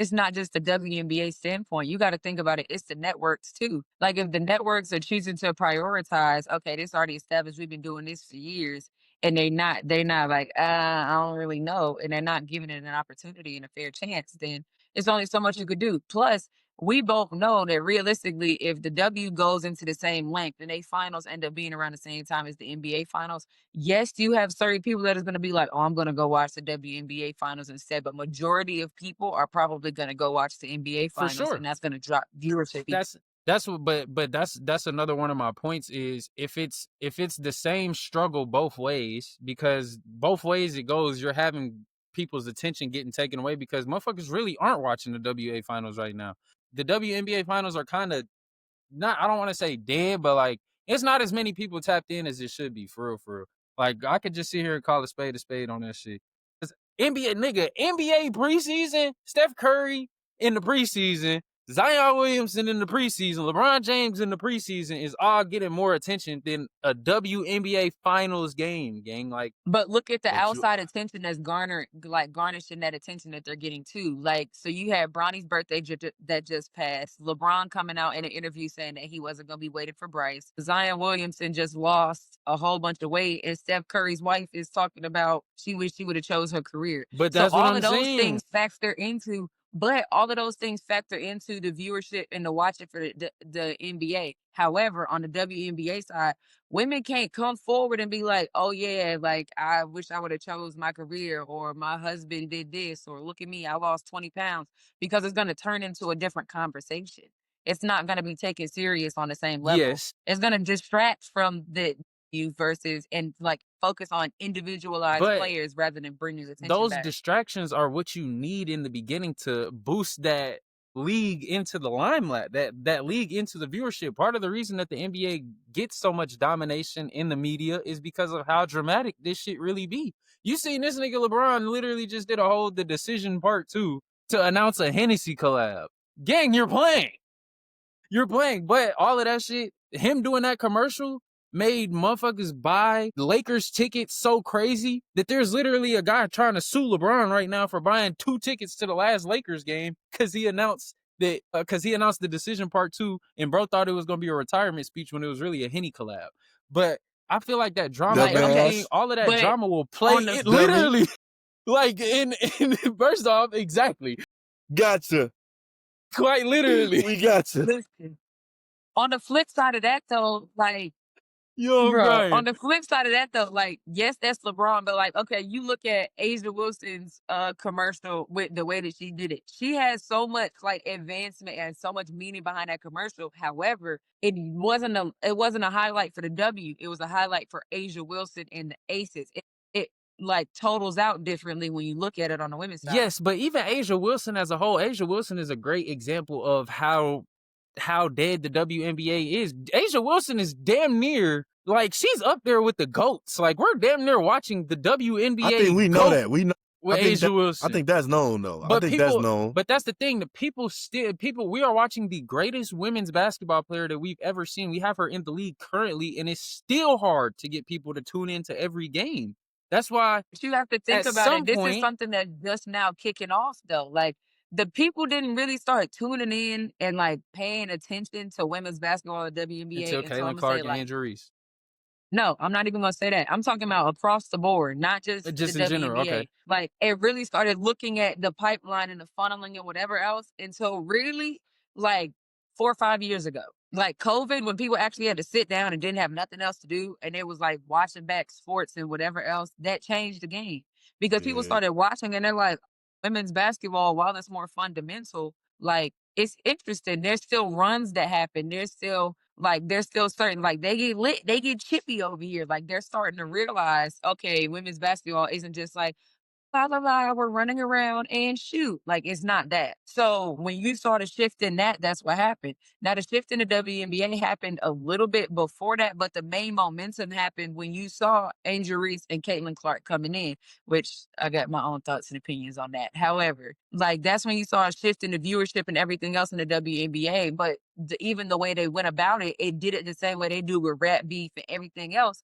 it's not just the WNBA standpoint. You got to think about it. It's the networks too. Like if the networks are choosing to prioritize, okay, this already established. We've been doing this for years, and they're not like, I don't really know, and they're not giving it an opportunity and a fair chance. Then it's only so much you could do. Plus, we both know that realistically, if the W goes into the same length and they finals end up being around the same time as the NBA finals, yes, you have certain people that is going to be like, oh, I'm going to go watch the WNBA finals instead. But majority of people are probably going to go watch the NBA For finals, sure. and that's going to drop viewership. That's what, but that's another one of my points is if it's the same struggle both ways, because both ways it goes, you're having people's attention getting taken away because motherfuckers really aren't watching the WA finals right now. The WNBA finals are kind of not, I don't want to say dead, but like it's not as many people tapped in as it should be, for real, for real. Like I could just sit here and call a spade on that shit. 'Cause NBA nigga, NBA preseason, Steph Curry in the preseason, Zion Williamson in the preseason, LeBron James in the preseason is all getting more attention than a WNBA finals game, gang. Like, But look at the But you, outside attention that's garnishing that attention that they're getting too. Like, so you had Bronny's birthday that just passed. LeBron coming out in an interview saying that he wasn't going to be waiting for Bryce. Zion Williamson just lost a whole bunch of weight, and Steph Curry's wife is talking about she wish she would have chose her career. but So that's what all I'm of those saying. things factor into. But all of those things factor into the viewership and the watching for the NBA. However, on the WNBA side, women can't come forward and be like, oh yeah, like I wish I would have chose my career, or my husband did this, or look at me, I lost 20 pounds, because it's going to turn into a different conversation. It's not going to be taken serious on the same level. Yes, It's going to distract from the you versus and like focus on individualized but players rather than bringing attention those back. distractions are what you need in the beginning to boost that league into the limelight, that league into the viewership. Part of the reason that the NBA gets so much domination in the media is because of how dramatic this shit really be. You seen this nigga LeBron literally just did a whole The Decision Part 2 to announce a Hennessy collab. Gang, you're playing. But all of that shit, him doing that commercial made motherfuckers buy Lakers tickets so crazy that there's literally a guy trying to sue LeBron right now for buying 2 tickets to the last Lakers game because he announced The Decision Part 2, and bro thought it was gonna be a retirement speech when it was really a Henny collab. But I feel like that drama, Like, okay, all of that but drama will play on the it literally. Like in first off, exactly, gotcha. quite literally. We gotcha. listen, on the flip side of that though, like, Yo, bro, Brian. on the flip side of that though, like, yes, that's LeBron, but like, okay, you look at Asia Wilson's commercial with the way that she did it. She has so much like advancement and so much meaning behind that commercial. However, it wasn't a highlight for the W. It was a highlight for Asia Wilson and the Aces. It like totals out differently when you look at it on the women's side. Yes, but even Asia Wilson as a whole, Asia Wilson is a great example of how dead the WNBA is. Asia Wilson is damn near, like, she's up there with the GOATs. Like, we're damn near watching the WNBA. I think we know GOAT that. We know with I think Asia Wilson. I think that's known though. But I think people, that's known. But that's the thing. We are watching the greatest women's basketball player that we've ever seen. We have her in the league currently, and it's still hard to get people to tune into every game. That's why But you have to think at about some it. This point, is something that's just now kicking off, though. Like, the people didn't really start tuning in and like paying attention to women's basketball at WNBA until until Caitlin I'm gonna Clark say and like, Angel Reese. no, I'm not even gonna say that. I'm talking about across the board, not just Just the in general, WNBA. okay. Like, it really started looking at the pipeline and the funneling and whatever else until really like 4 or 5 years ago. Like COVID, when people actually had to sit down and didn't have nothing else to do, and it was like watching back sports and whatever else, that changed the game. Because people Yeah. started watching and they're like, women's basketball, while it's more fundamental, like, it's interesting. There's still runs that happen. There's still certain, like, they get lit, they get chippy over here. Like, they're starting to realize, okay, women's basketball isn't just like, la la la, we're running around and shoot. Like, it's not that. So when you saw the shift in that, that's what happened. Now the shift in the WNBA happened a little bit before that, but the main momentum happened when you saw Angel Reese and Caitlin Clark coming in, which I got my own thoughts and opinions on that. However, like, that's when you saw a shift in the viewership and everything else in the WNBA. But even the way they went about it, it did it the same way they do with rap beef and everything else.